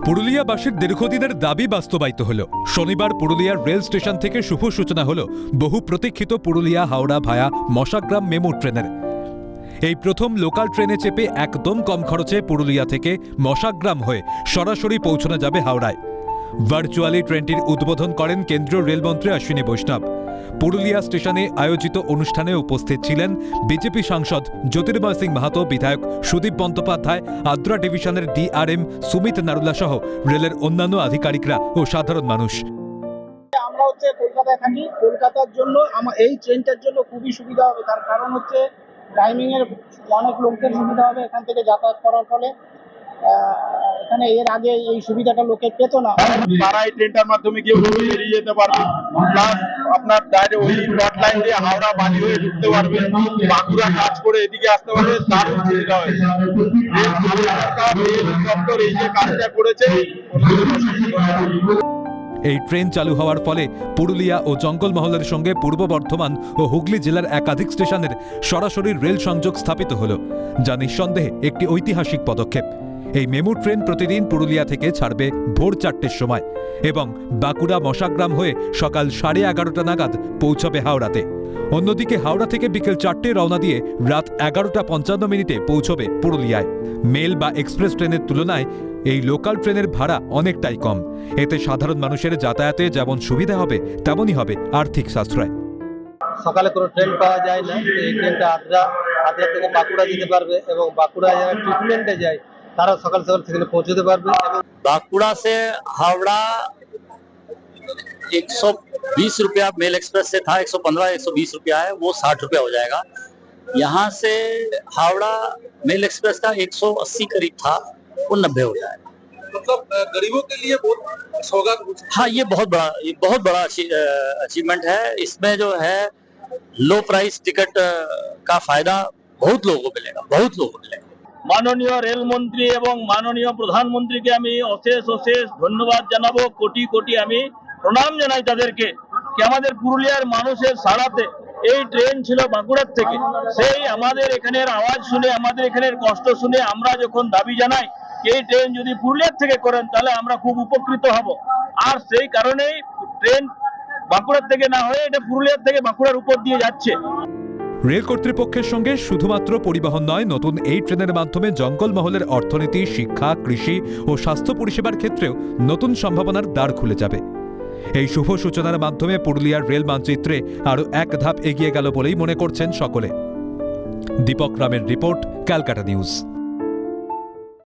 পুরুলিয়াবাসীর দীর্ঘদিনের দাবি বাস্তবায়িত হল। শনিবার পুরুলিয়ার রেল স্টেশন থেকে শুভ সূচনা হল বহু প্রতীক্ষিত পুরুলিয়া হাওড়া ভায়া মশাগ্রাম মেমু ট্রেনের। এই প্রথম লোকাল ট্রেনে চেপে একদম কম খরচে পুরুলিয়া থেকে মশাগ্রাম হয়ে সরাসরি পৌঁছানো যাবে হাওড়ায়। ভার্চুয়ালি ট্রেনটির উদ্বোধন করেন কেন্দ্রীয় রেলমন্ত্রী অশ্বিনী বৈষ্ণব। পুরুলিয়া স্টেশনে আয়োজিত অনুষ্ঠানে উপস্থিত ছিলেন বিজেপি সাংসদ জ্যোতির্ময় সিং মাহাতো, বিধায়ক সুদীপ বন্দ্যোপাধ্যায়, আদ্রা ডিভিশনের ডিআরএম সুমিত নারুলা সহ রেলের অন্যান্য আধিকারিকরা ও সাধারণ মানুষ। আমরা কলকাতায় থাকি। কলকাতার জন্য এই ট্রেনটার জন্য খুবই সুবিধা হবে, তার কারণ টাইমিং এর অনেক লোকদের সুবিধা হবে এখান থেকে যাতায়াত করার ফলে। এখানে এর আগে এই সুবিধাটা লোকে পেত না। তারা এই ট্রেনটার মাধ্যমে গিয়ে বেরিয়ে যেতে পারবে, প্লাস আপনার ডাইরেক্ট ওই ব্রড লাইন দিয়ে হাওড়া বালি হয়ে ঢুকতে পারবে, বাঁকুড়া কাজ করে এদিকে আসতে পারবে। তার সুবিধা হয়েছে এই যে কাজটা করেছে। এই ট্রেন চালু হওয়ার ফলে পুরুলিয়া ও জঙ্গলমহলের সঙ্গে পূর্ব বর্ধমান ও হুগলি জেলার একাধিক স্টেশনের সরাসরি রেল সংযোগ স্থাপিত হল, যা নিঃসন্দেহে একটি ঐতিহাসিক পদক্ষেপ। এই মেমু ট্রেন প্রতিদিন পুরুলিয়া থেকে ছাড়বে ভোর 4টের সময় এবং বাঁকুড়া মশাগ্রাম হয়ে সকাল 11:30 নাগাদ পৌঁছবে হাওড়াতে। অন্যদিকে হাওড়া থেকে বিকেল 4টে রওনা দিয়ে রাত 11:55 পৌঁছবে পুরুলিয়ায়। মেল বা এক্সপ্রেস ট্রেনের তুলনায় এই লোকাল ট্রেনের ভাড়া অনেকটাই কম। এতে সাধারণ মানুষের যাতায়াতে যেমন সুবিধা হবে, তেমনই হবে আর্থিক সাশ্রয়। সকালে কোনো ট্রেন পাওয়া যায় না, এই ট্রেনটা আদ্রা থেকে বাঁকুড়া যেতে পারবে এবং বাঁকুড়া যারা ট্রিটমেন্টে যায় তারা সকাল সকাল সেখানে পৌঁছতে পারবে। बांकुड़ा से हावड़ा 120 रुपया मेल एक्सप्रेस से था, 115-120 रुपया है, वो 60 रुपया हो जाएगा। यहाँ से हावड़ा मेल एक्सप्रेस का 180 करीब था, वो 90 हो जाएगा। मतलब गरीबों के लिए बहुत सौगात। हाँ, ये बहुत बड़ा अचीवमेंट है। इसमें जो है लो प्राइस टिकट का फायदा बहुत लोगों को मिलेगा। মাননীয় রেলমন্ত্রী এবং মাননীয় প্রধানমন্ত্রীকে আমি অশেষ ধন্যবাদ জানাবো, কোটি কোটি আমি প্রণাম জানাই তাদেরকে কি আমাদের পুরুলিয়ার মানুষের সাড়াতে এই ট্রেন ছিল বাঁকুড়ার থেকে। সেই আমাদের এখানের আওয়াজ শুনে, আমাদের এখানের কষ্ট শুনে আমরা যখন দাবি জানাই এই ট্রেন যদি পুরুলিয়ার থেকে করেন তাহলে আমরা খুব উপকৃত হব। আর সেই কারণেই ট্রেন বাঁকুড়ার থেকে না হয়ে এটা পুরুলিয়ার থেকে বাঁকুড়ার উপর দিয়ে যাচ্ছে। রেল কর্তৃপক্ষের সঙ্গে শুধুমাত্র পরিবহন নয়, নতুন এই ট্রেনের মাধ্যমে জঙ্গলমহলের অর্থনীতি, শিক্ষা, কৃষি ও স্বাস্থ্য পরিষেবার ক্ষেত্রেও নতুন সম্ভাবনার দ্বার খুলে যাবে। এই শুভ সূচনার মাধ্যমে পুরুলিয়ার রেল মানচিত্রে আরও এক ধাপ এগিয়ে গেল বলেই মনে করছেন সকলে। দীপক রামের রিপোর্ট, ক্যালকাটা নিউজ।